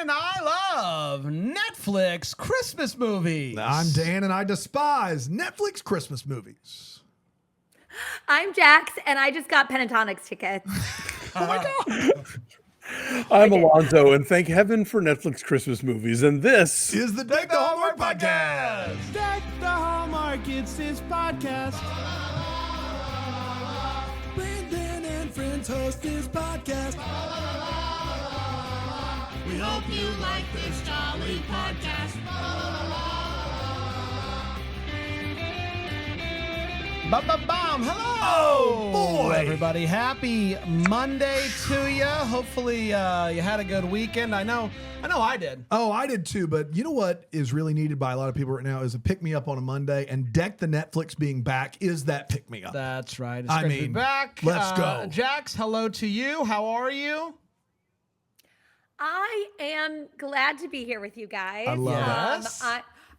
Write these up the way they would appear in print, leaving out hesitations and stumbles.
and I love Netflix Christmas movies. I'm Dan, and I despise Netflix Christmas movies. I'm Jax, and I just got Pentatonics tickets. Oh my God. I'm Alonso, and thank heaven for Netflix Christmas movies. And this is the Deck the Hallmark podcast. Deck the Hallmark, it's this podcast. Brandon and friends host this podcast. We hope you like this jolly podcast. Bum. Hello, Oh, boy. everybody. Happy Monday to you. Hopefully, you had a good weekend. I know I did. Oh, I did too. But you know what is really needed by a lot of people right now is a pick me up on a Monday, and Deck the Netflix being back is that pick me up. That's right. It's great to be back. Let's go. Jax, hello to you. How are you? I am glad to be here with you guys. I love it. Yes.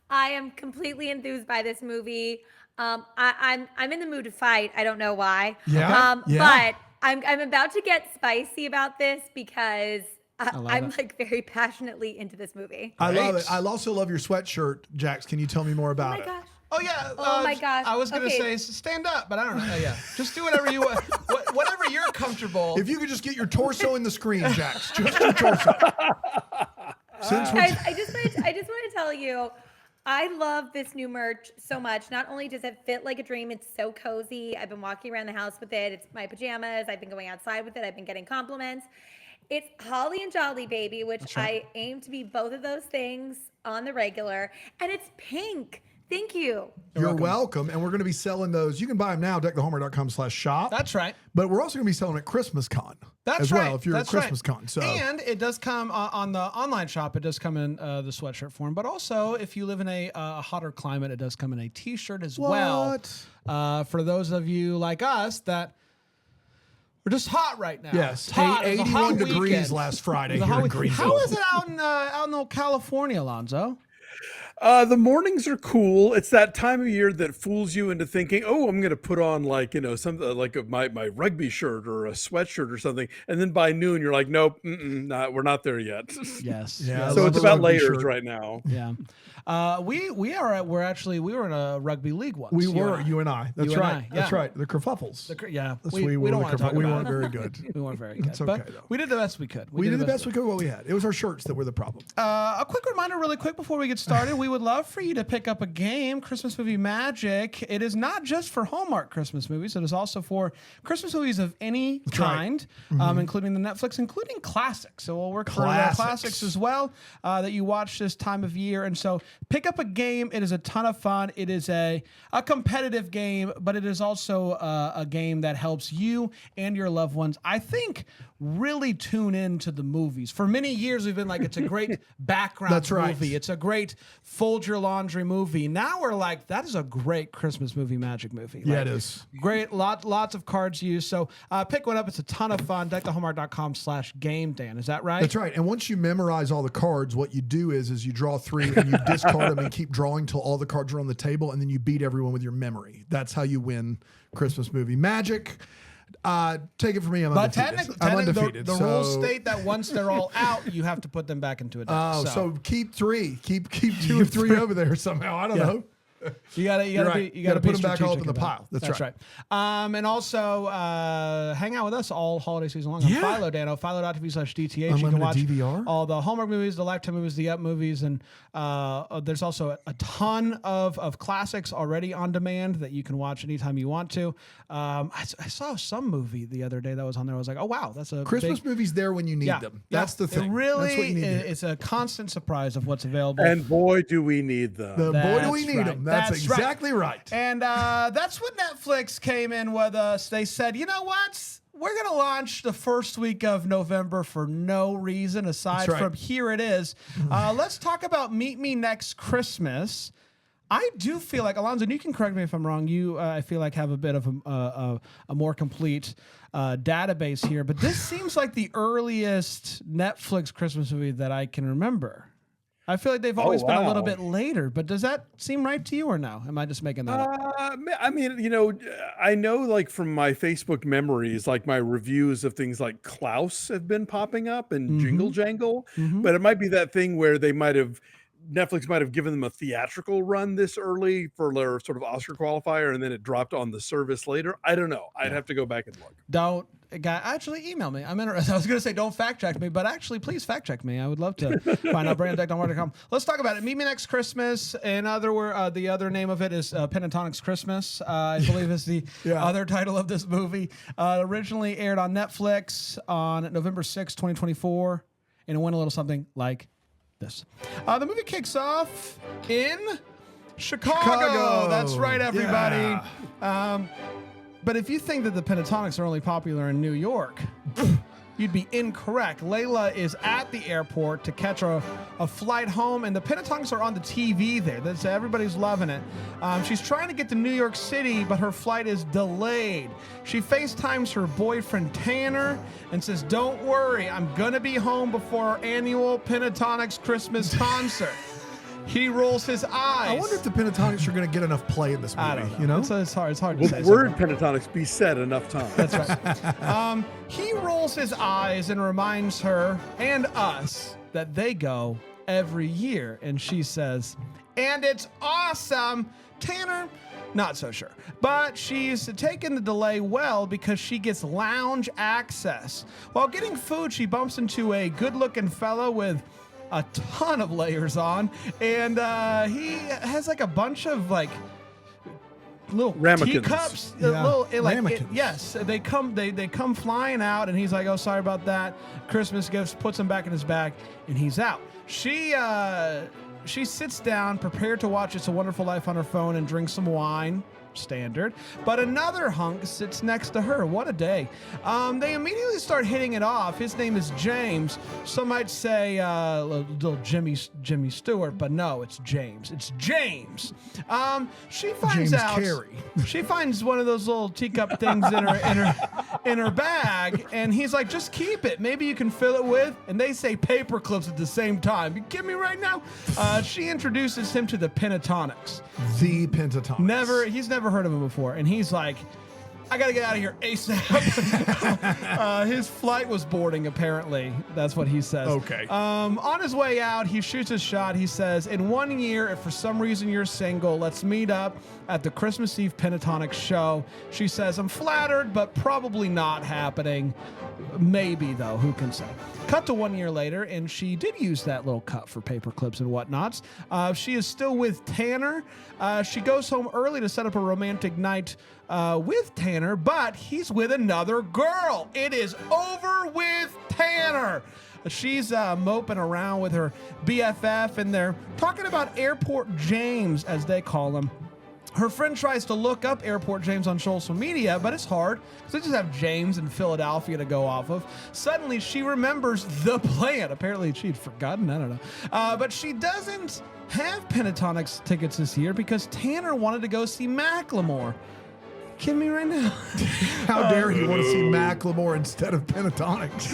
I am completely enthused by this movie. I'm in the mood to fight. I don't know why. Yeah. But I'm about to get spicy about this because I'm like very passionately into this movie. I love Great. it. I also love your sweatshirt, Jax. Can you tell me more Oh about my it? gosh. Oh yeah. Oh my gosh. I was gonna Okay. say stand up, but I don't know. Yeah. Just do whatever you want. Whatever you're comfortable. If you could just get your torso in the screen, Jax. Just your torso. Since we're Guys, I just want to tell you, I love this new merch so much. Not only does it fit like a dream, it's so cozy. I've been walking around the house with it. It's my pajamas. I've been going outside with it. I've been getting compliments. It's Holly and Jolly Baby, which I aim to be both of those things on the regular. And it's pink. Thank you. You're welcome. And we're going to be selling those. You can buy them now, deckthehallmark.com/shop. That's right. But we're also going to be selling at Christmas Con That's as right. well, if you're That's at Christmas right. Con. So. And it does come on the online shop. It does come in the sweatshirt form. But also, if you live in a hotter climate, it does come in a T-shirt as well. For those of you like us that are just hot right now. Yes, It's hot. It was a 81 hot degrees weekend. last Friday It was a here hot in week- Greenville. How is it out in California, Alonso? the mornings are cool. It's that time of year that fools you into thinking, oh, I'm going to put on something like my rugby shirt or a sweatshirt or something. And then by noon, you're like, nope, we're not there yet. Yes. Yeah, I So love it's a about rugby layers shirt. right now. Yeah. We were in a rugby league once. We were, you and I. That's You and right. I, That's yeah. right. The kerfuffles. Yeah. We don't want to talk we about weren't it. very good. We weren't very good. It's okay, but though. we did the best we could. We did the best we could with what we had. It was our shirts that were the problem. A quick reminder, really quick, before we get started, we would love for you to pick up a game, Christmas Movie Magic. It is not just for Hallmark Christmas movies. It is also for Christmas movies of any kind, including the Netflix, including classics. So we'll work for classics as well that you watch this time of year. And so pick up a game. It is a ton of fun. It is a competitive game, but it is also a game that helps you and your loved ones, I think, really tune into the movies. For many years, we've been like, it's a great background That's right. movie. It's a great fold your laundry movie. Now we're like, that is a great Christmas movie, magic movie. Yeah, Like, it is. Great, lots of cards used. So pick one up. It's a ton of fun. deckthehallmark.com/game, Dan. Is that right? That's right. And once you memorize all the cards, what you do is you draw 3 and you discard them and keep drawing till all the cards are on the table, and then you beat everyone with your memory. That's how you win Christmas movie magic. Take it from me. I'm But undefeated. technically, the rules state that once they're all out, you have to put them back into a deck. Oh, so keep 3. Keep 2 or 3 over there somehow. I don't know. You gotta right. be, You gotta be put 'em back all up strategic in the about pile. it. That's right. And also hang out with us all holiday season long on Philo, Dano. Philo.tv/DTH. You can Unlimited watch DVR? all the Hallmark movies, the Lifetime movies, the Up movies, and there's also a ton of classics already on demand that you can watch anytime you want to. I saw some movie the other day that was on there. I was like, oh wow, that's a Christmas big, movies there when you need them. That's the thing. It really, That's what you need to do. it's a constant surprise of what's available. And boy, do we need them. Boy, do we need right. them. That's exactly right. And that's what Netflix came in with us. They said, you know what? We're going to launch the first week of November for no reason aside from here it is. Let's talk about Meet Me Next Christmas. I do feel like, Alonso, and you can correct me if I'm wrong, you, I feel like, have a bit of a more complete database here, but this seems like the earliest Netflix Christmas movie that I can remember. I feel like they've always been a little wow. bit later, but does that seem right to you or no? Am I just making that up? I mean, you know, I know like from my Facebook memories, like my reviews of things like Klaus have been popping up and Jingle Jangle, but it might be that thing where Netflix might have given them a theatrical run this early for their sort of Oscar qualifier, and then it dropped on the service later. I don't know. I'd have to go back and look. Don't actually email me. I'm interested. I was going to say don't fact check me, but actually please fact check me. I would love to find out. BrandonDeck.com. Let's talk about it. Meet Me Next Christmas. In other words, the other name of it is Pentatonics Christmas. I believe is the other title of this movie. Originally aired on Netflix on November 6, 2024, and it went a little something like this. The movie kicks off in Chicago. That's right, everybody. But if you think that the Pentatonics are only popular in New York, you'd be incorrect. Layla is at the airport to catch a flight home, and the Pentatonics are on the TV there. Everybody's loving it. She's trying to get to New York City, but her flight is delayed. She FaceTimes her boyfriend Tanner and says, "Don't worry, I'm going to be home before our annual Pentatonics Christmas concert." He rolls his eyes. I wonder if the Pentatonics are going to get enough play in this movie. I don't know. You know, It's hard to Will say. the word Pentatonics be said enough times? That's right. He rolls his eyes and reminds her and us that they go every year. And she says, "And it's awesome." Tanner, not so sure. But she's taken the delay well because she gets lounge access. While getting food, she bumps into a good-looking fellow with a ton of layers on, and he has like a bunch of like little Ramekins. teacups, Ramekins. yes, they come flying out, and he's like, "Oh, sorry about that." Christmas gifts, puts them back in his bag, and he's out. She sits down, prepared to watch It's a Wonderful Life on her phone and drink some wine. Standard. But another hunk sits next to her. What a day. They immediately start hitting it off. His name is James. Some might say little Jimmy Stewart, but no, it's James. It's James. She finds James out. Carey. She finds one of those little teacup things in her bag, and he's like, "Just keep it. Maybe you can fill it with." And they say paper clips at the same time. You kidding me right now? She introduces him to the Pentatonics. The Pentatonics. He's never heard of him before, and he's like, "I gotta get out of here ASAP." His flight was boarding, apparently. That's what he says. Okay. On his way out, he shoots his shot. He says, "In 1 year, if for some reason you're single, let's meet up at the Christmas Eve Pentatonics show." She says, "I'm flattered, but probably not happening." Maybe, though. Who can say? Cut to 1 year later, and she did use that little cut for paper clips and whatnots. She is still with Tanner. She goes home early to set up a romantic night with Tanner, but he's with another girl. It is over with Tanner. She's moping around with her BFF, and they're talking about Airport James, as they call him. Her friend tries to look up Airport James on social media, but it's hard because they just have James in Philadelphia to go off of. Suddenly, she remembers the plan. Apparently, she'd forgotten. I don't know. But she doesn't have Pentatonics tickets this year because Tanner wanted to go see Macklemore. Kidding me right now? How dare he want to see Macklemore instead of Pentatonics?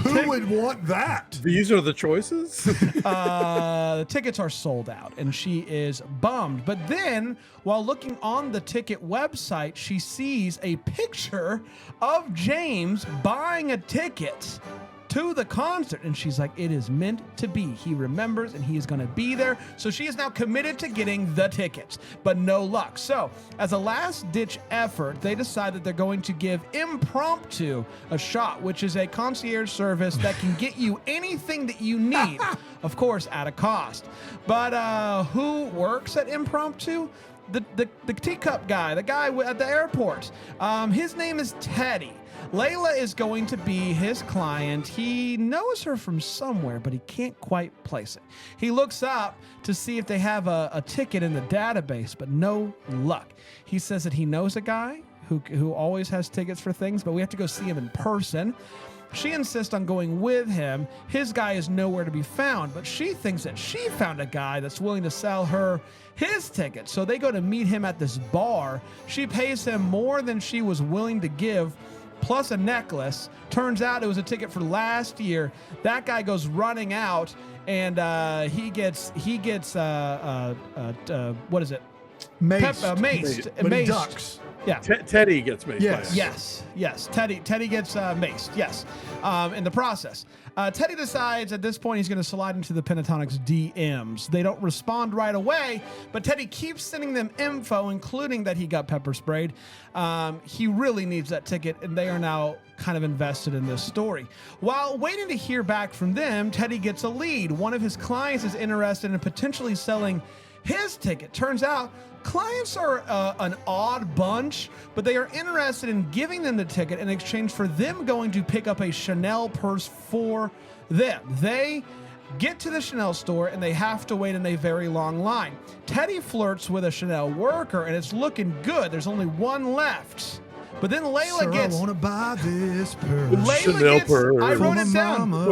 Who would want that? These are the choices? The tickets are sold out, and she is bummed. But then, while looking on the ticket website, she sees a picture of James buying a ticket to the concert, and she's like, "It is meant to be." He remembers, and he is going to be there. So she is now committed to getting the tickets, but no luck. So as a last-ditch effort, they decide that they're going to give Impromptu a shot, which is a concierge service that can get you anything that you need, of course, at a cost. But who works at Impromptu? The teacup guy, the guy at the airport. His name is Teddy. Layla is going to be his client. He knows her from somewhere, but he can't quite place it. He looks up to see if they have a ticket in the database, but no luck. He says that he knows a guy who always has tickets for things, but we have to go see him in person. She insists on going with him. His guy is nowhere to be found, but she thinks that she found a guy that's willing to sell her his ticket. So they go to meet him at this bar. She pays him more than she was willing to give plus a necklace. Turns out it was a ticket for last year. That guy goes running out, and he gets what is it? Maced. Maced. But he Maced. ducks. Yeah. Teddy gets made. Yes. Yes. Teddy gets maced. Yes. In the process, Teddy decides at this point he's going to slide into the Pentatonics DMs. They don't respond right away, but Teddy keeps sending them info, including that he got pepper sprayed. He really needs that ticket, and they are now kind of invested in this story. While waiting to hear back from them, Teddy gets a lead. One of his clients is interested in potentially selling his ticket. Turns out clients are an odd bunch, but they are interested in giving them the ticket in exchange for them going to pick up a Chanel purse for them. They get to the Chanel store and they have to wait in a very long line. Teddy flirts with a Chanel worker and it's looking good. There's only one left. But then Layla Sir, gets... I want to buy this purse. Layla Chanel gets... purse. I wrote For it my down. mama.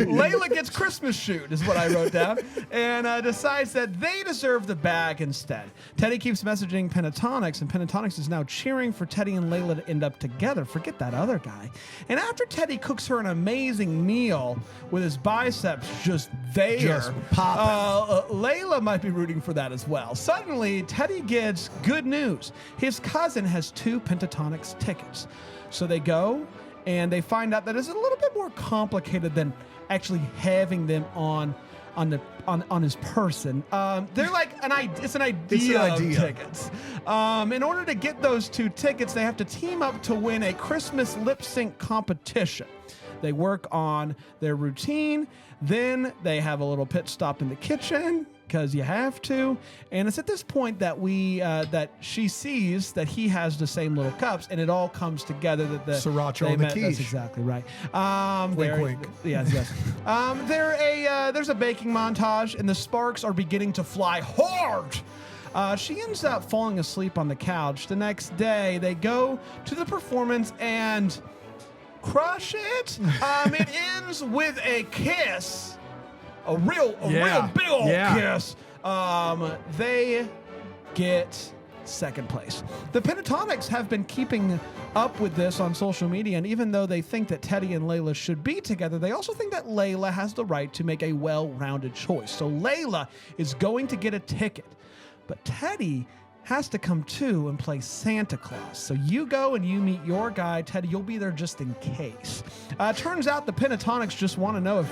Layla gets Christmas shoot is what I wrote down, and decides that they deserve the bag instead. Teddy keeps messaging Pentatonics, and Pentatonics is now cheering for Teddy and Layla to end up together. Forget that other guy. And after Teddy cooks her an amazing meal with his biceps just there, Just popping. Layla might be rooting for that as well. Suddenly, Teddy gets good news. His cousin has 2 Pentatonics tickets. So they go and they find out that it's a little bit more complicated than actually having them on his person. They're like it's an idea of tickets. In order to get those 2 tickets, they have to team up to win a Christmas lip sync competition. They work on their routine. Then they have a little pit stop in the kitchen because you have to. And it's at this point that that she sees that he has the same little cups, and it all comes together that the Sriracha they on the met. That's quiche. exactly right. Wink, wink. Yes. There's a baking montage, and the sparks are beginning to fly hard. She ends up falling asleep on the couch. The next day, they go to the performance and crush it. It ends with a kiss, a real big old kiss. They get second place. The Pentatonics have been keeping up with this on social media, and even though they think that Teddy and Layla should be together, they also think that Layla has the right to make a well-rounded choice. So Layla is going to get a ticket, but Teddy has to come too and play Santa Claus. So you go and you meet your guy, Teddy. You'll be there just in case. Turns out the Pentatonics just want to know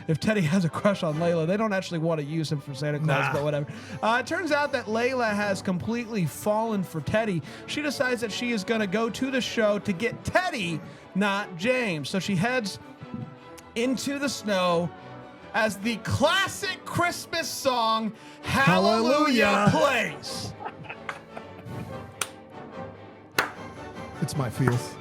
if Teddy has a crush on Layla. They don't actually want to use him for Santa Claus, but whatever. It turns out that Layla has completely fallen for Teddy. She decides that she is going to go to the show to get Teddy, not James. So she heads into the snow as the classic Christmas song, Hallelujah, plays. It's my feels.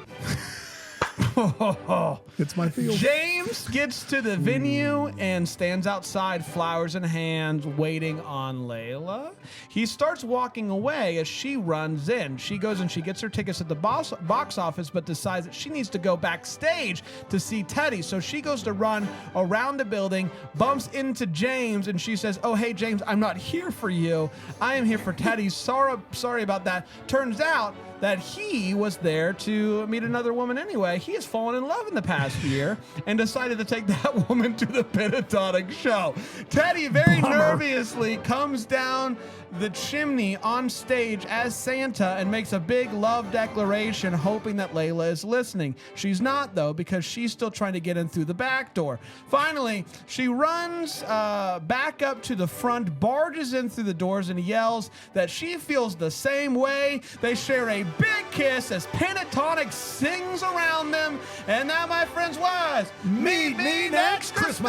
It's my feels. James gets to the venue and stands outside, flowers in hand, waiting on Layla. He starts walking away as she runs in. She goes and she gets her tickets at the box office, but decides that she needs to go backstage to see Teddy. So she goes to run around the building, bumps into James, and she says, "Oh, hey, James, I'm not here for you. I am here for Teddy. Sorry about that." Turns out that he was there to meet another woman anyway. He has fallen in love in the past year and decided to take that woman to the Pentatonic show. Teddy very nervously comes down the chimney on stage as Santa and makes a big love declaration, hoping that Layla is listening. She's not, though, because she's still trying to get in through the back door. Finally, she runs back up to the front, barges in through the doors, and yells that she feels the same way. They share a big kiss as Pentatonic sings around them, and that, my friends, was Meet Me Next Christmas.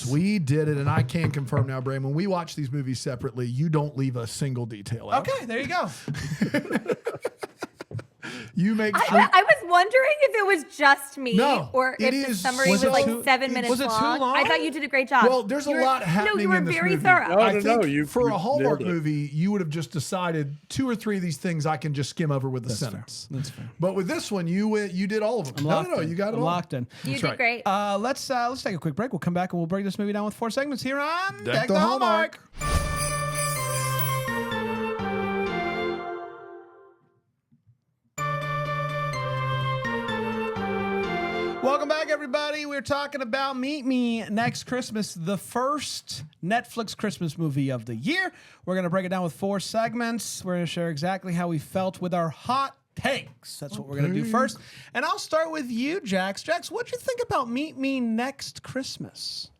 We did it, and I can confirm now, Bray, when we watch these movies separately, you don't leave a single detail out. Okay, there you go. You make sure. I was wondering if it was just me No, or it if the is- summary was was it like too- 7 minutes was it too long? I thought you did a great job. Well, there's a lot happening No, you were in this very movie. thorough. No, I no, think no, you- for you a Hallmark nailed it. movie, you would have just decided 2 or 3 of these things I can just skim over with a sentence. That's fair. But with this one, you did all of them. No, you got it I'm all. locked in. You That's did right. great. Let's take a quick break. We'll come back and we'll break this movie down with 4 segments here on Deck the Hallmark. Welcome back, everybody. We're talking about Meet Me Next Christmas, the first Netflix Christmas movie of the year. We're going to break it down with 4 segments. We're going to share exactly how we felt with our hot takes. That's what we're going to do first. And I'll start with you, Jax. Jax, what'd you think about Meet Me Next Christmas?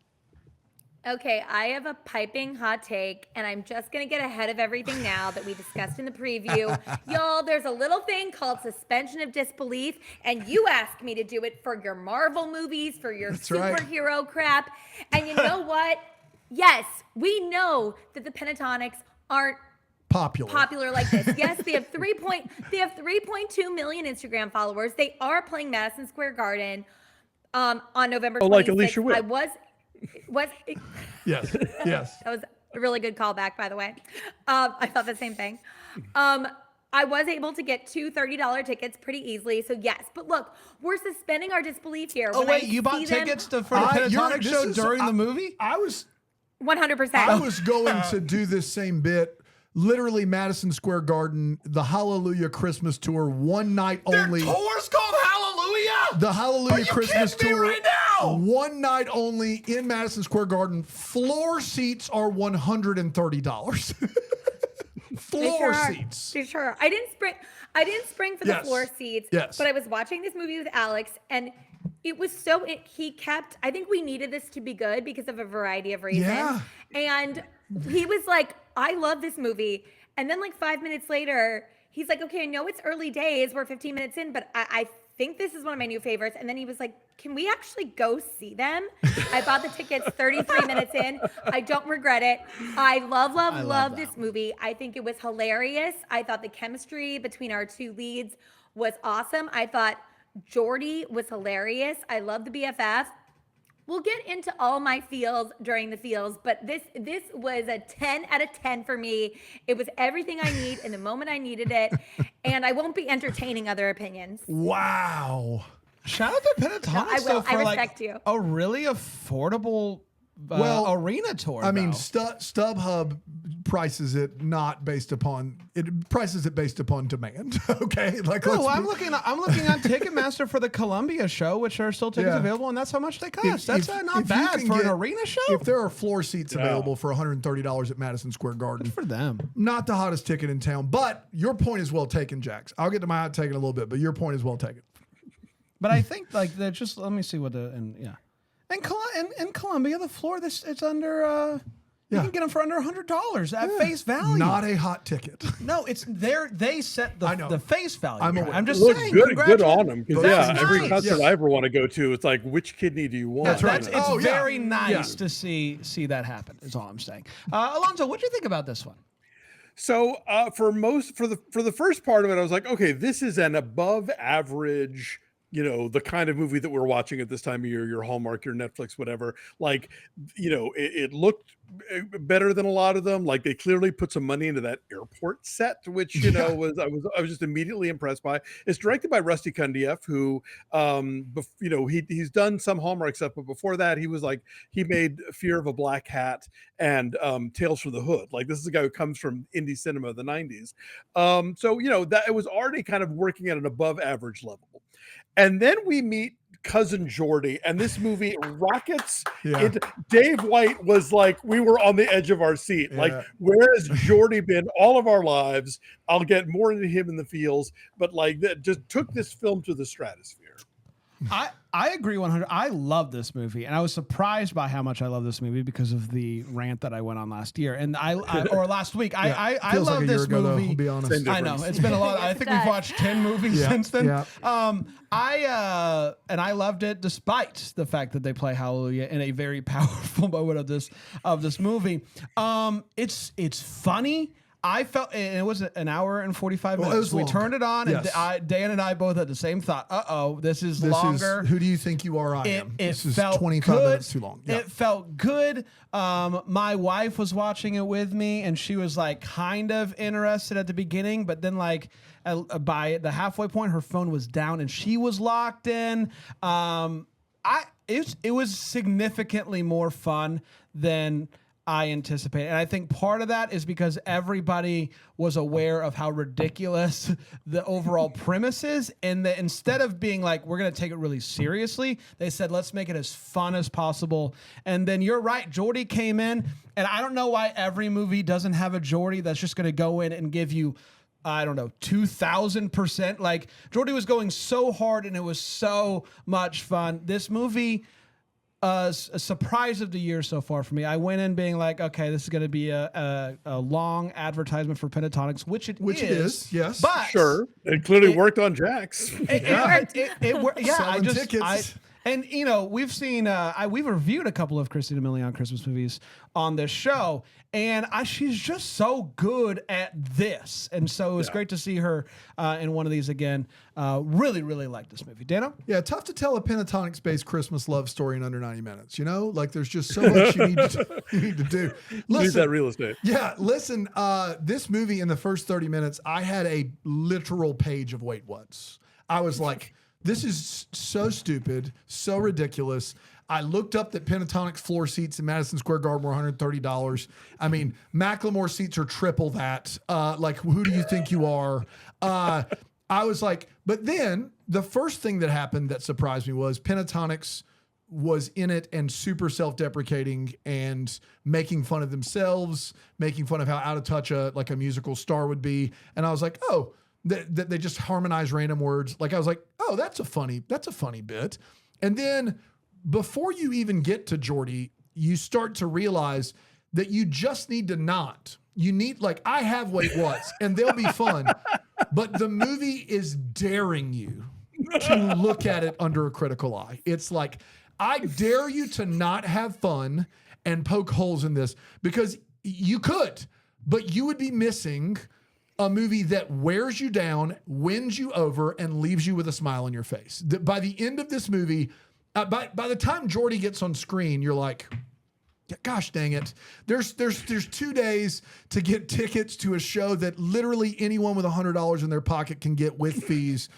Okay, I have a piping hot take, and I'm just going to get ahead of everything now that we discussed in the preview. Y'all, there's a little thing called suspension of disbelief, and you asked me to do it for your Marvel movies, for your superhero crap. And you know what? Yes, we know that the Pentatonics aren't popular like this. Yes, they have 3.2 million Instagram followers. They are playing Madison Square Garden on November 26th. Oh, like Alicia Witt. Yes. Yes. That was a really good callback, by the way. I thought the same thing. I was able to get 2 $30 tickets pretty easily. So yes, but look, we're suspending our disbelief here. Oh wait, you bought tickets for the Pentatonic show during the movie? I was 100%. I was going to do this same bit. Literally, Madison Square Garden, the Hallelujah Christmas tour, one night only. Their tour's called Hallelujah? The Hallelujah Christmas tour, right now? one night only in Madison Square Garden. Floor seats are $130. Floor seats. For sure. I didn't spring for the floor seats. Yes. But I was watching this movie with Alex, and it was I think we needed this to be good because of a variety of reasons. Yeah. And he was like, I love this movie. And then like 5 minutes later, he's like, okay, I know it's early days. We're 15 minutes in, but I think this is one of my new favorites. And then he was like, can we actually go see them? I bought the tickets 33 minutes in. I don't regret it. I love this movie. I think it was hilarious. I thought the chemistry between our 2 leads was awesome. I thought Jordy was hilarious. I love the BFF. We'll get into all my feels during the feels, but this was a 10 out of 10 for me. It was everything I need in the moment I needed it, and I won't be entertaining other opinions. Wow. Shout out to Pentatonic No, I will. for I respect you. A really affordable arena tour. I mean, though. StubHub prices it based upon demand. Okay, like No, I'm looking on Ticketmaster for the Columbia show, which are still tickets available, and that's how much they cost. That's not bad for an arena show. If there are floor seats available for $130 at Madison Square Garden, Good for them. not the hottest ticket in town. But your point is well taken, Jax. I'll get to my hot take in a little bit, but your point is well taken. But I think like they're just let me see what in Columbia the floor it's under you can get them for under $100 at face value. Not a hot ticket. No, it's there. They set the face value. I'm just Look, saying. good on them because That's every nice. concert I ever want to go to, it's like which kidney do you want? It's very nice to see that happen. Is all I'm saying. Alonso, what do you think about this one? So for the first part of it, I was like, okay, this is an above average, the kind of movie that we're watching at this time of year, your Hallmark, your Netflix, whatever. Like, it looked better than a lot of them. Like they clearly put some money into that airport set, which I was just immediately impressed by. It's directed by Rusty Cundieff, who he's done some Hallmark stuff, but before that he made Fear of a Black Hat and Tales from the Hood. Like this is a guy who comes from indie cinema of the 90s. That it was already kind of working at an above average level. And then we meet cousin Jordy, and this movie rockets. Dave White was like, we were on the edge of our seat. Like, where has Jordy been all of our lives? I'll get more into him in the feels, but like that just took this film to the stratosphere. I agree 100. I love this movie, and I was surprised by how much I love this movie because of the rant that I went on last year or last week. I love this movie. Though, I'll be honest. I know it's been a lot. I think we've watched 10 movies since then. I loved it despite the fact that they play Hallelujah in a very powerful moment of this movie. It's funny. I felt it was an hour and 45 minutes. We turned it on, and Dan and I both had the same thought. This is longer. Who do you think you are? I am. This is felt 25 good. minutes too long. It felt good. My wife was watching it with me, and she was like kind of interested at the beginning, but then like by the halfway point, her phone was down and she was locked in. It was significantly more fun than I anticipated. And I think part of that is because everybody was aware of how ridiculous the overall premise is. And that instead of being like, we're going to take it really seriously, they said, let's make it as fun as possible. And then you're right. Jordy came in, and I don't know why every movie doesn't have a Jordy that's just going to go in and give you, I don't know, 2,000%. Like, Jordy was going so hard, and it was so much fun. This movie, a surprise of the year so far for me. I went in being like, okay, this is going to be a long advertisement for Pentatonix, which it is. Yes. But Sure. It clearly worked on Jack's. it worked. Yeah, Selling tickets. And you know, we've seen we've reviewed a couple of Christina Milian Christmas movies on this show, and she's just so good at this, and so it was great to see her in one of these again. Really, really like this movie. Dano? Yeah, tough to tell a Pentatonix-based Christmas love story in under 90 minutes. You know, like there's just so much you need to do. Use that real estate. Yeah, listen. This movie in the first 30 minutes, I had a literal page of wait whats. I was like, this is so stupid, so ridiculous. I looked up that Pentatonix floor seats in Madison Square Garden were $130. I mean, Macklemore seats are triple that. Like, who do you think you are? I was like, but then the first thing that happened that surprised me was Pentatonix was in it and super self-deprecating and making fun of themselves, making fun of how out of touch a musical star would be. And I was like, oh, they just harmonize random words. Like, I was like, oh, that's a funny bit. And then before you even get to Jordy, you start to realize that you just need to not. You need, like, I have wait whats, and they'll be fun. But the movie is daring you to look at it under a critical eye. It's like, I dare you to not have fun and poke holes in this, because you could, but you would be missing a movie that wears you down, wins you over, and leaves you with a smile on your face. By the end of this movie, by the time Jordy gets on screen, you're like, gosh dang it. There's 2 days to get tickets to a show that literally anyone with $100 in their pocket can get with fees.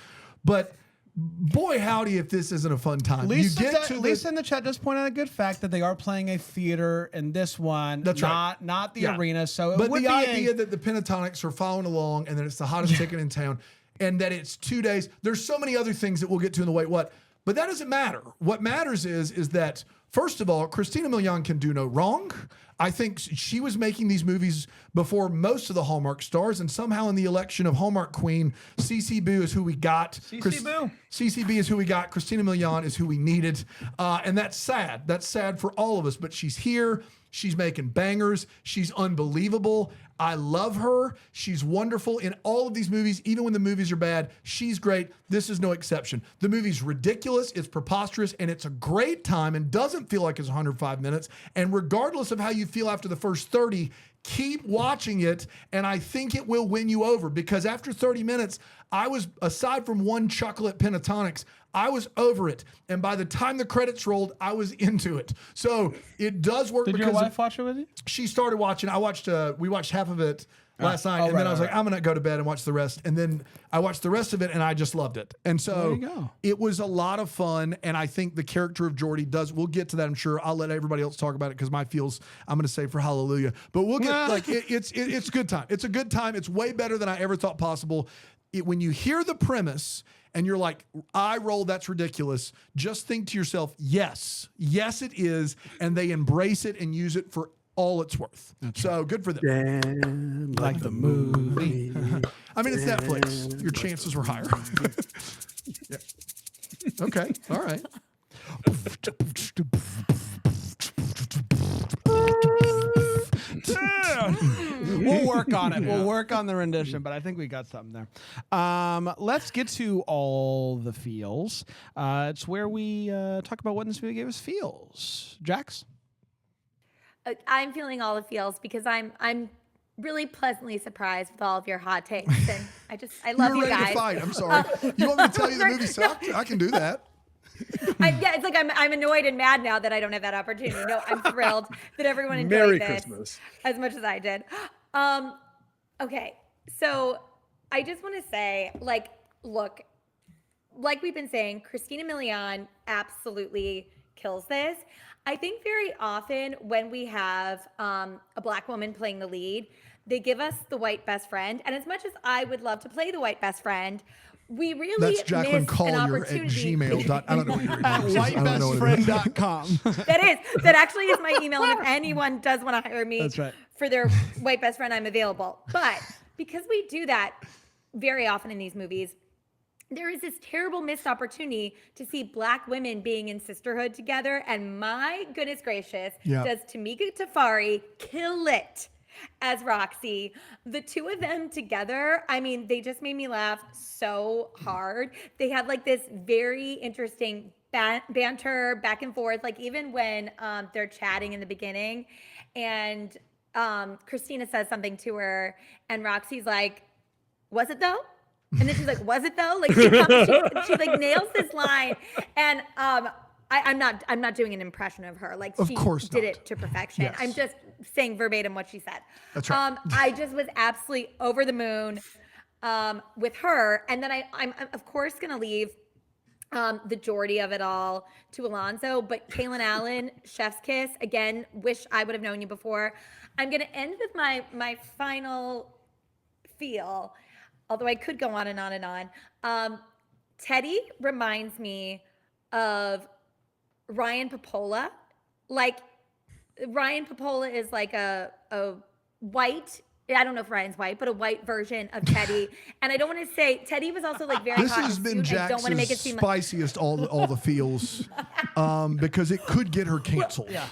But boy, howdy, if this isn't a fun time. Lisa in the chat just pointed out a good fact that they are playing a theater in this one. That's right. Not the arena. So, but the idea that the Pentatonix are following along and that it's the hottest ticket in town and that it's 2 days. There's so many other things that we'll get to in the wait what, but that doesn't matter. What matters is that, first of all, Christina Milian can do no wrong. I think she was making these movies before most of the Hallmark stars, and somehow in the election of Hallmark Queen, CC Boo is who we got. CCB is who we got. Christina Milian is who we needed. And that's sad. That's sad for all of us, but she's here. She's making bangers. She's unbelievable. I love her. She's wonderful in all of these movies. Even when the movies are bad, she's great. This is no exception. The movie's ridiculous. It's preposterous, and it's a great time and doesn't feel like it's 105 minutes. And regardless of how you feel after the first 30, keep watching it, and I think it will win you over, because after 30 minutes, I was, aside from one chuckle at Pentatonix, I was over it. And by the time the credits rolled, I was into it. So it does work. Did your wife watch it with you? She started watching. We watched half of it last night, and then I was like, I'm going to go to bed and watch the rest. And then I watched the rest of it, and I just loved it. And so it was a lot of fun, and I think the character of Jordy we'll get to that, I'm sure. I'll let everybody else talk about it because my feels, I'm going to say for hallelujah. But we'll get, it's a good time. It's a good time. It's way better than I ever thought possible. When you hear the premise and you're like, eye roll, that's ridiculous, just think to yourself, yes, it is. And they embrace it and use it for all it's worth. So good for them. Dan, like the movie. I mean, it's Netflix. Your chances were higher. Yeah. Okay. All right. We'll work on it. We'll work on the rendition, but I think we got something there. Let's get to all the feels. It's where we talk about what this movie gave us feels. Jax? I'm feeling all the feels because I'm really pleasantly surprised with all of your hot takes, and I love you You're ready guys. to fight. I'm sorry. You want me to tell you the movie sucked? I can do that. It's like I'm annoyed and mad now that I don't have that opportunity. No, I'm thrilled that everyone enjoyed Merry this Christmas. as much as I did. Okay, so I just want to say, look, like we've been saying, Christina Milian absolutely kills this. I think very often when we have a Black woman playing the lead, they give us the white best friend. And as much as I would love to play the white best friend, we really That's Jacklyn miss an Collier at opportunity. Gmail. I don't know what your email is. I don't know what it is. whitebestfriend.com. That actually is my email. And if anyone does want to hire me That's right. for their white best friend, I'm available. But because we do that very often in these movies, there is this terrible missed opportunity to see Black women being in sisterhood together. And my goodness gracious, Yeah. does Tamika Tafari kill it as Roxy. The two of them together, I mean, they just made me laugh so hard. They had like this very interesting banter back and forth, like even when they're chatting in the beginning and Christina says something to her and Roxy's like, was it though? And then she's like, was it though? Like she like nails this line. And I'm not doing an impression of her. Like she did it to perfection. Yes. I'm just saying verbatim what she said. That's right. I just was absolutely over the moon with her. And then I'm of course gonna leave the Geordie of it all to Alonso, but Kaylin Allen, chef's kiss, again, wish I would have known you before. I'm gonna end with my final feel, although I could go on and on and on. Teddy reminds me of Ryan Popola. Like Ryan Popola is like a white, I don't know if Ryan's white, but a white version of Teddy. And I don't want to say Teddy was also like very This hot has in been suit. I don't want to make it Jax's seem like spiciest all the feels because it could get her canceled. Yeah.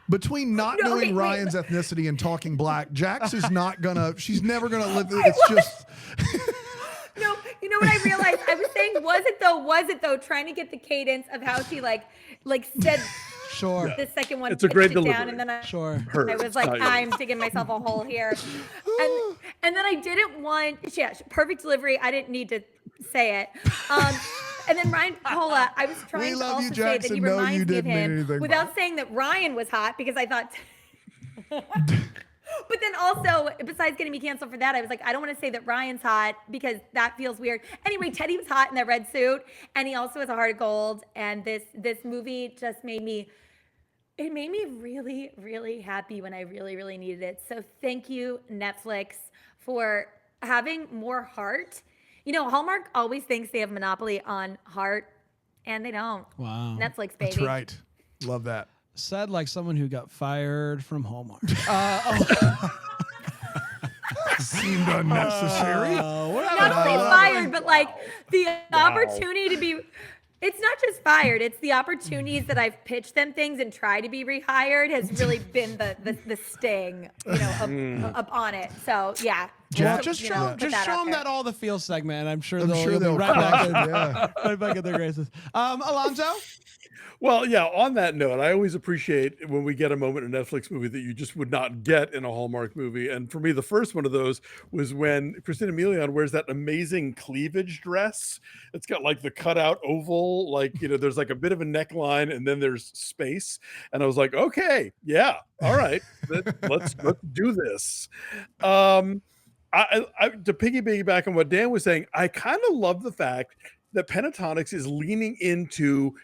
Between not No, knowing okay, wait. Ryan's ethnicity and talking black, Jax is not gonna. She's never gonna live. It's just. No, you know what I realized? I was saying, was it though, trying to get the cadence of how she like said Sure. the second one. It's a great pitched it down, delivery. and then Sure. Her, I was like, not yours. I'm digging myself a hole here. And then I didn't want, yeah, perfect delivery. I didn't need to say it. And then Ryan Pola, I was trying to love you, also say that Jackson. he No, you reminds me of didn't mean him anything by without it. saying that Ryan was hot because I thought. But then also, besides getting me canceled for that, I was like, I don't want to say that Ryan's hot because that feels weird. Anyway, Teddy was hot in that red suit, and he also has a heart of gold. And this movie just made me really, really happy when I really, really needed it. So thank you, Netflix, for having more heart. You know, Hallmark always thinks they have a monopoly on heart, and they don't. Wow. Netflix, baby. That's right. Love that. Said like someone who got fired from Hallmark. Seemed unnecessary. Not only fired, but like the opportunity to be. It's not just fired; it's the opportunities that I've pitched them things and tried to be rehired has really been the sting, you know, up on it. So yeah, Jack, Just, just you show, know, them, put just show out them there. that all the feel segment, and I'm sure I'm sure they'll they'll be right back, yeah. right back at their graces. Alonso, Well, yeah, on that note, I always appreciate when we get a moment in a Netflix movie that you just would not get in a Hallmark movie. And for me, the first one of those was when Christina Milian wears that amazing cleavage dress. It's got like the cutout oval, like, you know, there's like a bit of a neckline and then there's space. And I was like, okay, yeah, all right, let's do this. To piggyback on what Dan was saying, I kind of love the fact that Pentatonics is leaning into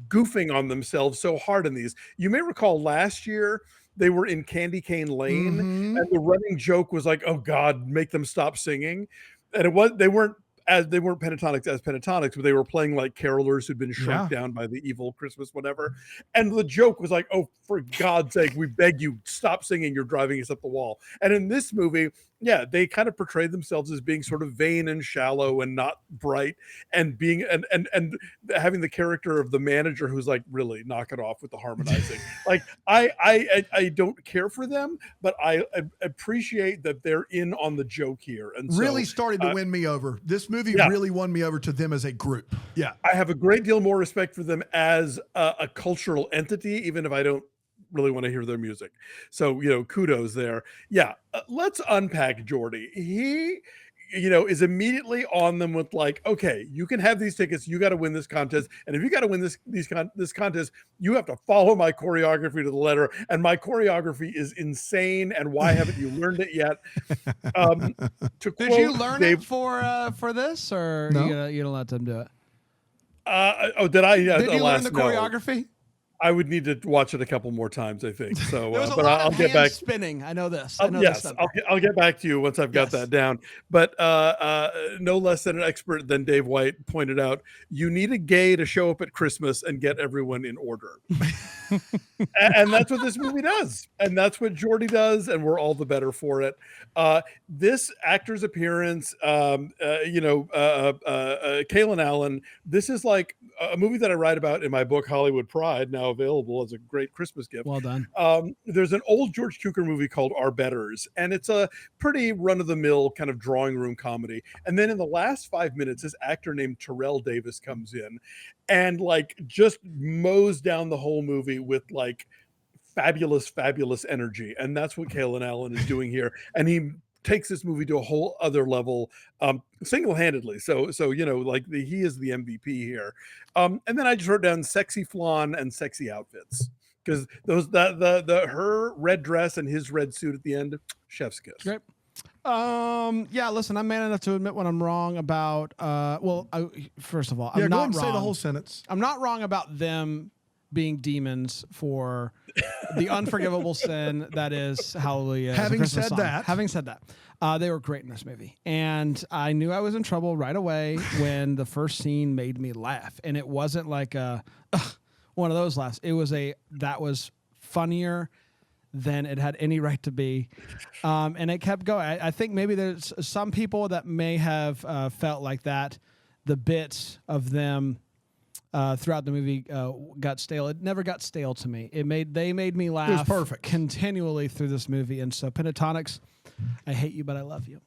goofing on themselves so hard in these. You may recall last year they were in Candy Cane Lane, and the running joke was like, "Oh God, make them stop singing," and they weren't Pentatonics as Pentatonics, but they were playing like carolers who'd been shrunk down by the evil Christmas whatever. And the joke was like, "Oh, for God's sake, we beg you, stop singing. You're driving us up the wall." And in this movie, yeah, they kind of portrayed themselves as being sort of vain and shallow and not bright, and being and having the character of the manager who's like, really knock it off with the harmonizing. Like I don't care for them, but I appreciate that they're in on the joke here. And so, Really started to win me over. This movie really won me over to them as a group. Yeah. I have a great deal more respect for them as a cultural entity, even if I don't really want to hear their music. So, you know, kudos there. Yeah. Let's unpack Geordie. He, you know, is immediately on them with like, okay, you can have these tickets. You got to win this contest. And if you got to win this contest, you have to follow my choreography to the letter. And my choreography is insane. And why haven't you learned it yet? did you learn it for this, or No. you gonna let them do it? Did I? Yeah, Did you learn alas, the no. choreography? I would need to watch it a couple more times, I think. So, There was a but lot I'll of get hand back. spinning. I know this. I know Yes, this number. I'll get back to you once I've got Yes. that down. But no less than an expert than Dave White pointed out, you need a gay to show up at Christmas and get everyone in order. And that's what this movie does. And that's what Jordy does. And we're all the better for it. This actor's appearance, Kalen Allen, this is like a movie that I write about in my book, Hollywood Pride, now available as a great Christmas gift. Well done. There's an old George Cukor movie called Our Betters, and it's a pretty run-of-the-mill kind of drawing room comedy. And then in the last 5 minutes, this actor named Terrell Davis comes in and like just mows down the whole movie with like fabulous energy. And that's what Kalen Allen is doing here. And he takes this movie to a whole other level, single-handedly. So he is the MVP here. And then I just wrote down sexy flan and sexy outfits, because her red dress and his red suit at the end, chef's kiss. Great. Yeah, listen, I'm man enough to admit when I'm wrong about, first of all, I'm go not ahead and wrong. say the whole sentence. I'm not wrong about them being demons for the unforgivable sin that is Hallelujah. as a Having Christmas said song. that. Having said that, they were great in this movie. And I knew I was in trouble right away when the first scene made me laugh. And it wasn't like one of those laughs. It was that was funnier than it had any right to be. And it kept going. I think maybe there's some people that may have felt like that. The bits of them throughout the movie got stale. It never got stale to me. They made me laugh perfect. continually through this movie. And so Pentatonics, I hate you, but I love you.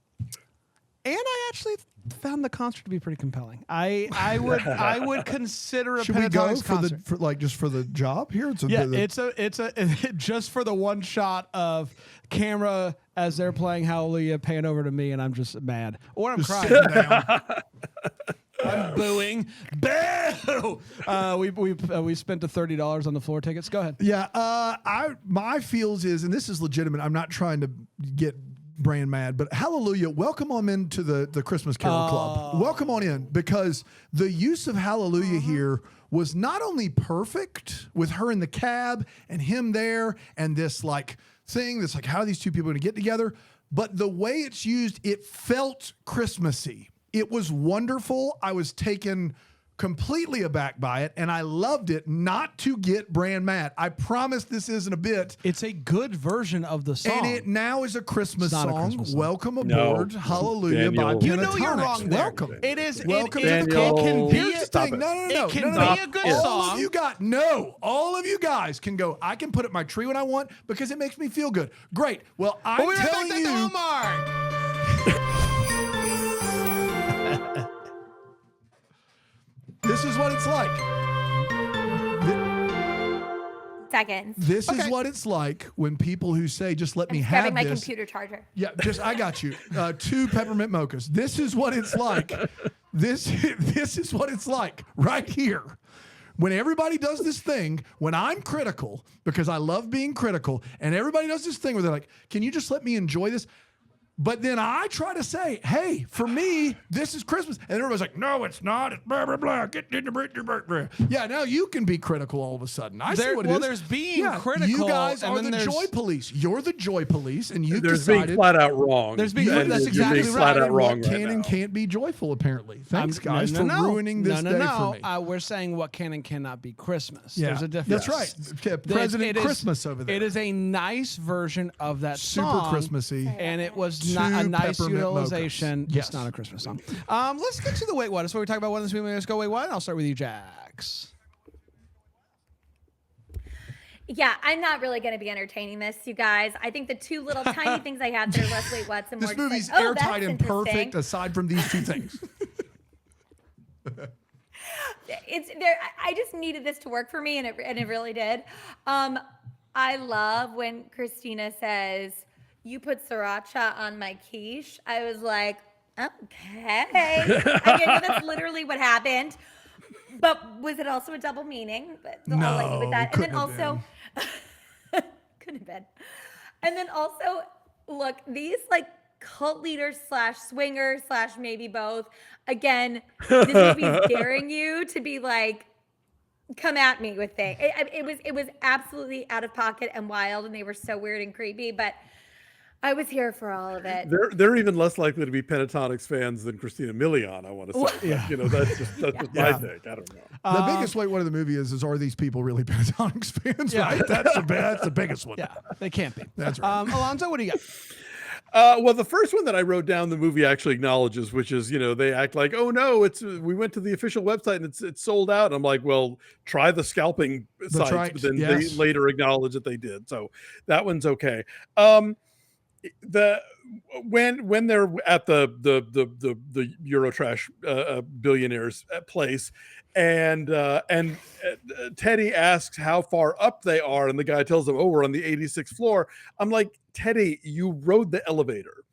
And I actually found the concert to be pretty compelling. I would consider a Should we go Pentatonics concert. just for the job here? It's just for the one shot of camera as they're playing Hallelujah paying over to me, and I'm just mad or I'm crying. I'm booing. Boo! We spent the $30 on the floor tickets. Go ahead. Yeah, my feels is, and this is legitimate. I'm not trying to get brand mad, but Hallelujah, welcome on into the Christmas Carol Club. Welcome on in, because the use of Hallelujah here was not only perfect with her in the cab and him there and this like thing that's like, how are these two people going to get together? But the way it's used, it felt Christmassy. It was wonderful. I was taken completely aback by it, and I loved it, not to get brand mad. I promise this isn't a bit. It's a good version of the song. And it now is a Christmas It's not a song. Christmas song. Welcome aboard, Hallelujah by Daniel. You know you're Pentatonics. wrong there. Welcome. It is. Welcome it, to it, the Daniel. it can be. Here's the thing. No. It can no. be a good All song. of you all of you guys can go, I can put up my tree when I want because it makes me feel good. Great. Well, I'm We'll be right telling back to you. Hallmark. This is what it's like. Seconds. This is what it's like when people who say, just let me have Grabbing my this. computer charger. Yeah, I got you. 2 peppermint mochas. This is what it's like. This is what it's like right here. When everybody does this thing, when I'm critical, because I love being critical, and everybody does this thing where they're like, can you just let me enjoy this? But then I try to say, hey, for me, this is Christmas. And everybody's like, no, it's not. It's blah, blah, blah. Get in the blah, blah. Yeah, now you can be critical all of a sudden. I see what it is. There's being critical. You guys and are then the joy police. You're the joy police, and you There's decided. being flat out wrong. There's being- And that's you're exactly being right. flat out Decided wrong what right can and now. can't be joyful, apparently. Thanks, guys, No, for no. ruining this day for me. We're saying what can and cannot be Christmas. Yeah, There's a difference. that's right. Okay, President It is- Christmas over there. It is a nice version of that Super song. Christmassy. And it was 2 not a nice peppermint utilization. Yes. It's not a Christmas song. Let's get to the Wait What. That's what we talk about. One of this movie. Let's go Wait What. I'll start with you, Jax. Yeah, I'm not really going to be entertaining this, you guys. I think the 2 little tiny things I had that are less wait what's and This more movie's just like, oh, airtight that's and interesting. perfect aside from these 2 things. It's there. I just needed this to work for me, and it really did. I love when Christina says, "You put sriracha on my quiche." I was like, okay. I know that's literally what happened. But was it also a double meaning? But I'll let you with that. And then couldn't have also, could have been. And then also, look, these like cult leader / swinger / maybe both. Again, this movie's daring you to be like, come at me with things. It was absolutely out of pocket and wild, and they were so weird and creepy, but I was here for all of it. They're even less likely to be Pentatonics fans than Christina Milian, I want to say. Yeah. But, you know, that's just my take. I don't know. The biggest weight one of the movie is are these people really Pentatonics fans? Yeah. Right? That's the biggest one. Yeah, they can't be. That's right. Alonso, what do you got? Well, the first one that I wrote down, the movie actually acknowledges, which is, you know, they act like, oh no, we went to the official website and it's sold out. I'm like, well, try the scalping sites, right. but then Yes. they later acknowledge that they did. So that one's okay. When they're at the Eurotrash billionaires place, and Teddy asks how far up they are, and the guy tells them, "Oh, we're on the 86th floor." I'm like, Teddy, you rode the elevator.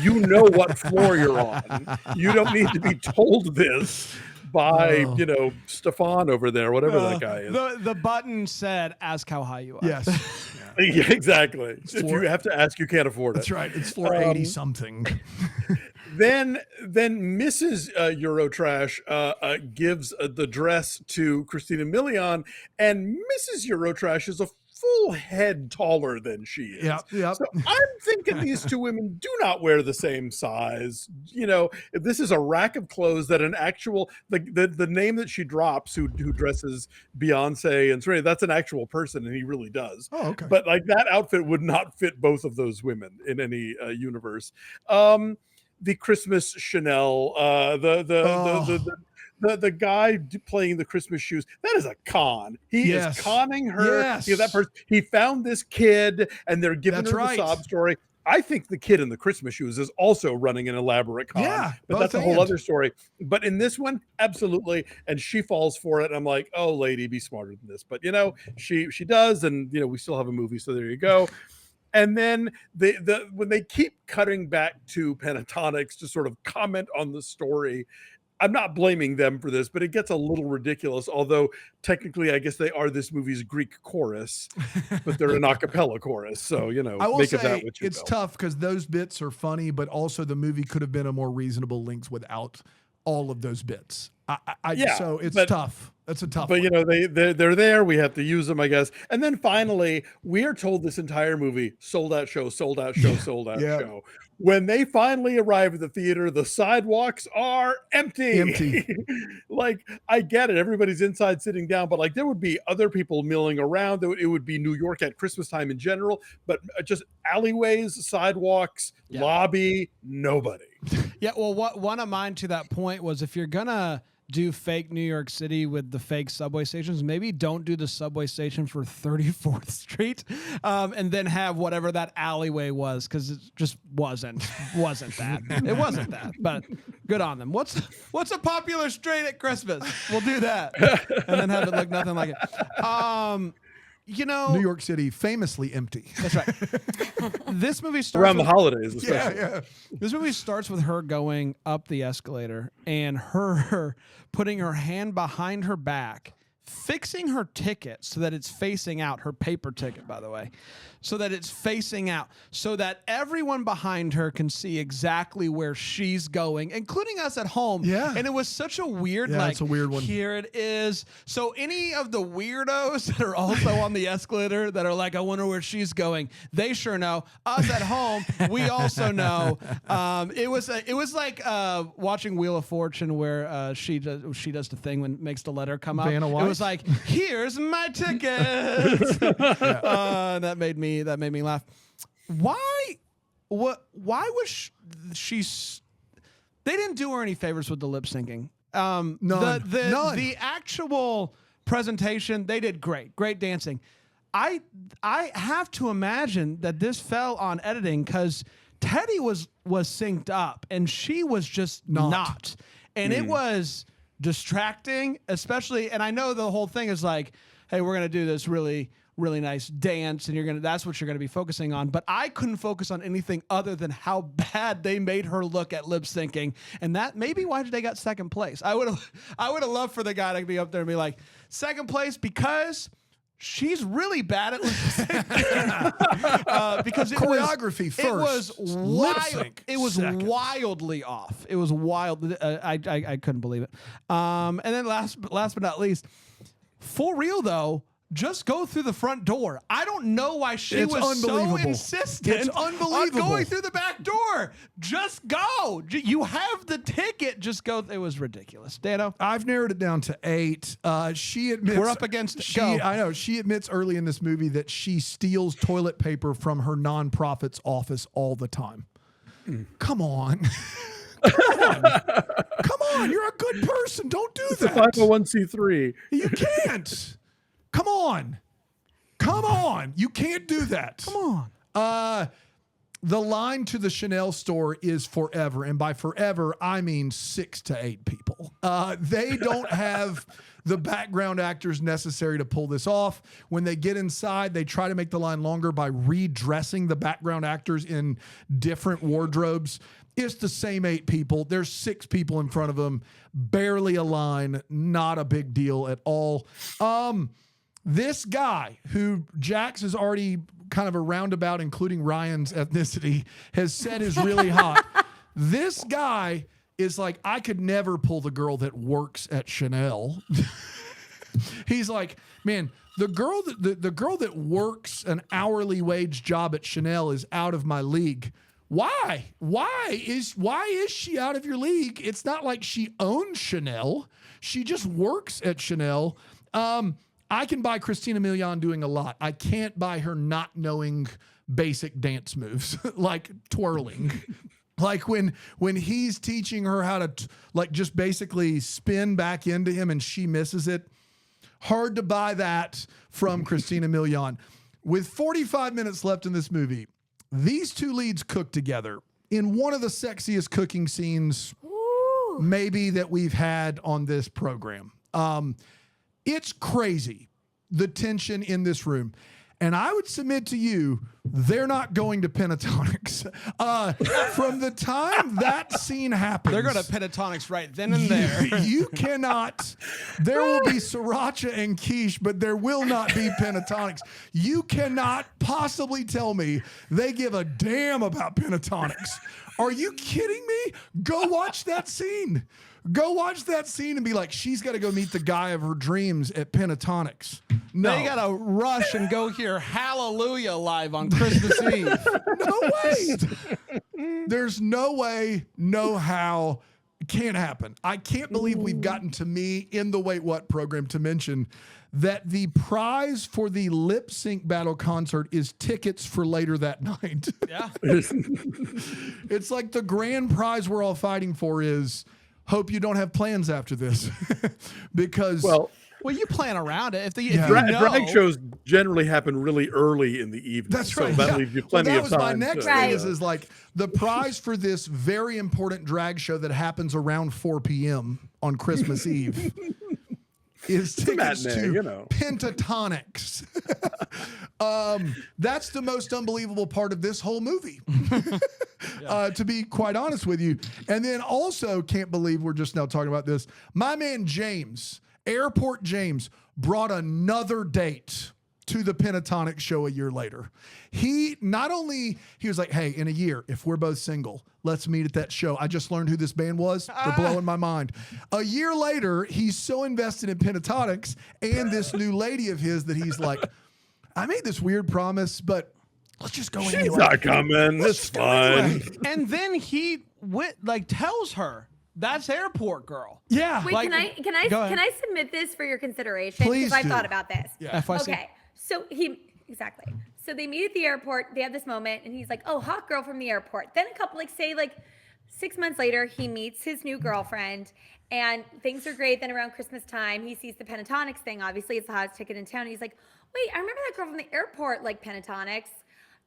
You know what floor you're on. You don't need to be told this by Stefan over there, whatever that guy is. The button said, "Ask how high you are." Yes. Yeah, exactly. If floor- you have to ask, you can't afford it. That's right. It's floor 80 something. Then Mrs. Eurotrash gives the dress to Christina Milian, and Mrs. Eurotrash is a full head taller than she is. Yep. So I'm thinking these two women do not wear the same size. You know, this is a rack of clothes that an actual the name that she drops who dresses Beyonce and Serena, that's an actual person, and he really does. Oh, okay. But like that outfit would not fit both of those women in any universe. The Christmas Chanel, the guy playing the Christmas shoes, that is a con. He Yes. is conning her. Yes. You know, that person, he found this kid and they're giving That's her right. the sob story. I think the kid in the Christmas shoes is also running an elaborate con. Yeah, but both that's a whole and. other story. But in this one, absolutely. And she falls for it. I'm like, oh, lady, be smarter than this. But, you know, she does. And, you know, we still have a movie. So there you go. And then when they keep cutting back to Pentatonics to sort of comment on the story, I'm not blaming them for this, but it gets a little ridiculous. Although technically, I guess they are this movie's Greek chorus, but they're an a cappella chorus. So, you know, I will make of say that what you it's will. tough because those bits are funny, but also the movie could have been a more reasonable length without all of those bits. So it's tough. That's a tough But one. you know, they're there. We have to use them, I guess. And then finally, we are told this entire movie sold out show, sold out show, sold out Yeah. show. When they finally arrive at the theater, the sidewalks are empty. Like, I get it. Everybody's inside sitting down, but like there would be other people milling around. It would be New York at Christmas time in general, but just alleyways, sidewalks, lobby, nobody. Yeah, well, one of mine to that point was if you're gonna do fake New York City with the fake subway stations, maybe don't do the subway station for 34th Street, and then have whatever that alleyway was, because it just wasn't that. It wasn't that, but good on them. What's a popular street at Christmas? We'll do that, and then have it look nothing like it. You know, New York City famously empty. that's right. This movie starts Around the with- holidays, especially. Yeah. This movie starts with her going up the escalator and her putting her hand behind her back, fixing her ticket so that it's facing out, her paper ticket, by the way, so that it's facing out, so that everyone behind her can see exactly where she's going, including us at home. Yeah. And it was such a weird, Yeah, it's a weird one. Here it is. So any of the weirdos that are also on the escalator that are like, I wonder where she's going, they sure know. Us at home, we also know. It was like watching Wheel of Fortune where she does the thing when makes the letter come up. Vanna It White? was like, here's my ticket. That made me laugh. Why was she? They didn't do her any favors with the lip syncing. None. The actual presentation, they did great dancing. I have to imagine that this fell on editing because Teddy was synced up and she was just not. And it was distracting, especially, and I know the whole thing is like, hey, we're gonna do this really nice dance and that's what you're gonna be focusing on, but I couldn't focus on anything other than how bad they made her look at lip syncing, and that maybe why they got second place. I would have loved for the guy to be up there and be like, second place because she's really bad at lip sync. Because Choreography it was first, wild. lip sync It was second. wildly off. It was wild. I couldn't believe it. And then last but not least, for real though, just go through the front door. I don't know why she It's was so unbelievable. insistent It's on unbelievable. going through the back door. Just go. You have the ticket. Just go. It was ridiculous. Dano? I've narrowed it down to 8. She admits We're up against it. Go. I know. She admits early in this movie that she steals toilet paper from her nonprofit's office all the time. Come on. Come on. You're a good person. Don't do It's a that. 501c3. You can't. Come on. Come on. You can't do that. Come on. The line to the Chanel store is forever. And by forever, I mean 6 to 8 people. They don't have the background actors necessary to pull this off. When they get inside, they try to make the line longer by redressing the background actors in different wardrobes. It's the same 8 people. There's 6 people in front of them. Barely a line. Not a big deal at all. This guy, who Jax has already kind of a roundabout, including Ryan's ethnicity, has said is really hot. This guy is like, I could never pull the girl that works at Chanel. He's like, man, the girl that works an hourly wage job at Chanel is out of my league. Why? Why is she out of your league? It's not like she owns Chanel. She just works at Chanel. I can buy Christina Milian doing a lot. I can't buy her not knowing basic dance moves like twirling. Like when he's teaching her how to like just basically spin back into him and she misses it. Hard to buy that from Christina Milian. With 45 minutes left in this movie, these two leads cook together in one of the sexiest cooking scenes maybe that we've had on this program. It's crazy, the tension in this room. And I would submit to you, they're not going to pentatonics. From the time that scene happens, They're going to pentatonics right then and there. You cannot. There will be sriracha and quiche, but there will not be pentatonics. You cannot possibly tell me they give a damn about pentatonics. Are you kidding me? Go watch that scene. Go watch that scene and be like, she's got to go meet the guy of her dreams at pentatonics. No. They got to rush and go hear Hallelujah live on Christmas Eve. No way. There's no way, no how. It can't happen. I can't believe we've gotten to me in the Wait What program to mention that the prize for the lip sync battle concert is tickets for later that night. Yeah. It's like the grand prize we're all fighting for is hope you don't have plans after this. Because Well, you plan around it. If you drag know, shows generally happen really early in the evening. that's so right. that Yeah. leaves you Well, plenty that of was time. my next to- thing Right. is like the prize for this very important drag show that happens around 4 p.m. on Christmas Eve is tickets matinee, to you know. pentatonics. That's the most unbelievable part of this whole movie, to be quite honest with you. And then also can't believe we're just now talking about this. My man James, Airport James, brought another date to the Pentatonic show a year later. He was like, hey, in a year, if we're both single, let's meet at that show. I just learned who this band was. They're blowing my mind. A year later, he's so invested in Pentatonics and this new lady of his that he's like, I made this weird promise, but let's just go She's anyway. not coming. Let's It's go fine. anyway. and then he tells her that's Airport Girl. Yeah. Wait, Like- can I go ahead. submit this for your consideration? Please Because I do. thought about this. Yeah. FYC. Okay. So exactly. So they meet at the airport. They have this moment, and he's like, "Oh, hot girl from the airport." Then a couple, 6 months later, he meets his new girlfriend, and things are great. Then around Christmas time, he sees the Pentatonics thing. Obviously, it's the hottest ticket in town. He's like, "Wait, I remember that girl from the airport like Pentatonics.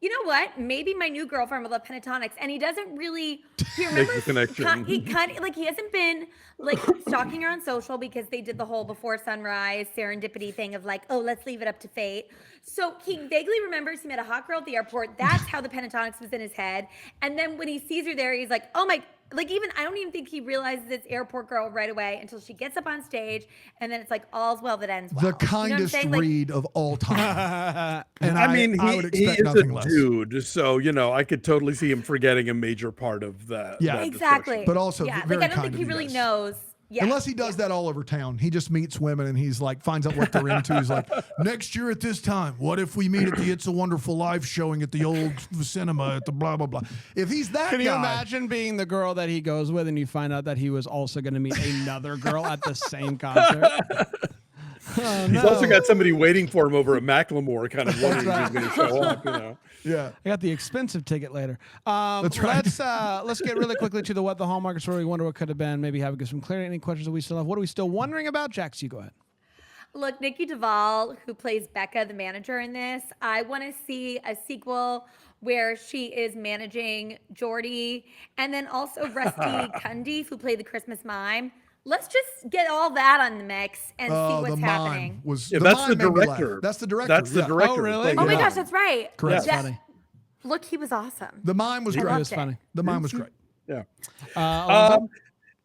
You know what? Maybe my new girlfriend will love Pentatonics." And he doesn't really. He remembers the connection. He kind of he hasn't been stalking her on social because they did the whole before sunrise serendipity thing of like, oh, let's leave it up to fate. So he vaguely remembers he met a hot girl at the airport. That's how the Pentatonics was in his head. And then when he sees her there, he's like, oh my, like even I don't even think he realizes it's airport girl right away until she gets up on stage, and then it's like all's well that ends well. The You know what I'm kindest saying? Like, read of all time. And I mean, I would he expect is nothing a less. dude, so I could totally see him forgetting a major part of that. Yeah. that exactly. discussion. But also yeah, very like I don't kind think of he you really guys. knows. Yeah, Unless he does that all over town. He just meets women and he's like, finds out what they're into. He's like, next year at this time, what if we meet at the It's a Wonderful Life showing at the old cinema at the blah, blah, blah. If he's that Can guy. you imagine being the girl that he goes with and you find out that he was also going to meet another girl at the same concert? He's also got somebody waiting for him over at Macklemore, kind of wondering if he's going to show up. Yeah. I got the expensive ticket later. That's right. Let's get really quickly to the what the Hallmark story. We wonder what could have been. Maybe have some clarity. Any questions that we still have? What are we still wondering about? Jax, you go ahead. Look, Nikki Duvall, who plays Becca, the manager in this, I want to see a sequel where she is managing Jordy, and then also Rusty Cundiff, who played the Christmas mime. Let's just get all that on the mix and see what's happening. That's the director. That's the director. That's the director. Oh, really? Oh my gosh, that's right. Correct. That's funny. Look, he was awesome. The mime was I great. loved was it. funny. The mime was great. Yeah. Alonso?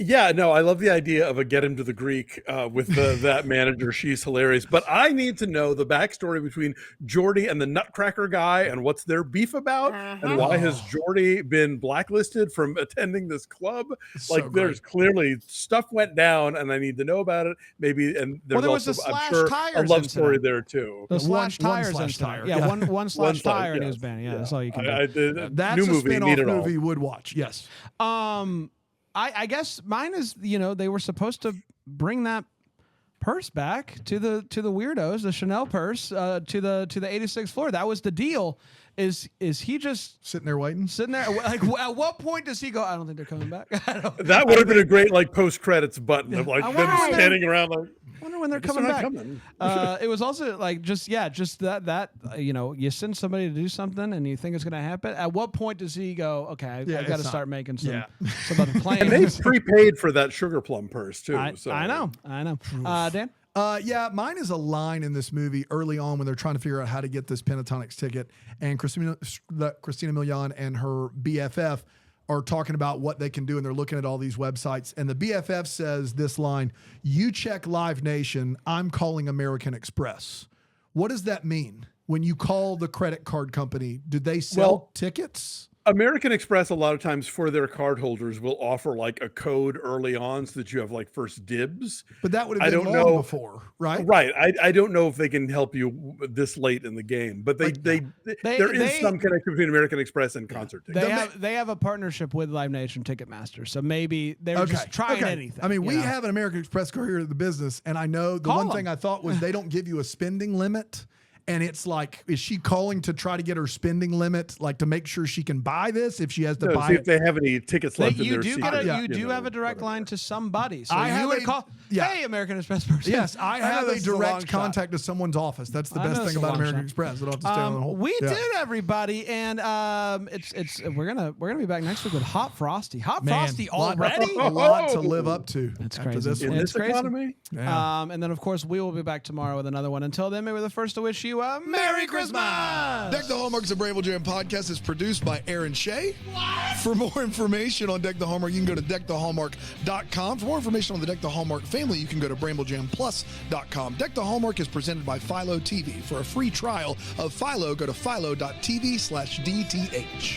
Yeah, no, I love the idea of a get him to the Greek with that manager. She's hilarious. But I need to know the backstory between Jordy and the Nutcracker guy and what's their beef about and why has Jordy been blacklisted from attending this club? So Like, there's clearly stuff went down and I need to know about it. Maybe, and there's there was also, the I'm slash sure, a tires love story incident. there too. The Yeah, slash one tires slash incident. tire. Yeah, Yeah. one slash slash, tire and he yes. was banned. Yeah, that's all you can do. That's new a movie, spin-off need it all. movie would watch. Yes. I guess mine is, they were supposed to bring that purse back to the weirdos, the Chanel purse, to the 86th floor. That was the deal. Is he just Sitting there waiting. sitting there? Like, at what point does he go, I don't think they're coming back? That would have been a great post credits button of like I them wonder- standing around like. I wonder when they're guess coming they're back. not coming. It was also like just that you send somebody to do something and you think it's going to happen. At what point does he go, okay, I got to it's start not- making some yeah. some other plans? And they prepaid for that sugar plum purse too. I know. Dan? Yeah, mine is a line in this movie early on when they're trying to figure out how to get this Pentatonics ticket, and Christina Milian and her BFF are talking about what they can do, and they're looking at all these websites. And the BFF says this line: "You check Live Nation, I'm calling American Express." What does that mean? When you call the credit card company, do they sell tickets? American Express, a lot of times for their card holders, will offer like a code early on so that you have like first dibs. But that would I have been don't long know. before, right? Right. I don't know if they can help you this late in the game, but there is some connection between American Express and concert tickets. They have a partnership with Live Nation Ticketmaster, so maybe they were just trying anything. I mean, you we know? have an American Express card here at the business, and I know the Call one them. thing I thought was they don't give you a spending limit. And it's like, is she calling to try to get her spending limit, like to make sure she can buy this if she has to buy See it? if they have any tickets left in You their do secret, get Yeah. you do know, have a direct whatever. line to somebody. So I you have would a- call, yeah. hey, American Express person. Yes, I know have a this is long direct shot. contact to someone's office. That's the I know best it's thing a about long American shot. Express. I don't have to stay on the whole. We Yeah. did, everybody, and it's we're gonna be back next week with Hot Frosty. Hot Man, Frosty lot- already. a lot to live up to. That's after crazy. This In one. It's this crazy. economy? Yeah. And then of course we will be back tomorrow with another one. Until then, maybe we're the first to wish you a Merry Christmas. Deck the Hallmarks of Bramble Jam podcast is produced by Aaron Shea. For more information on Deck the Hallmark, you can go to deckthehallmark.com. For more information on the Deck the Hallmark family, you can go to bramblejamplus.com. Deck the Hallmark is presented by Philo TV. For a free trial of Philo, go to philo.tv/DTH.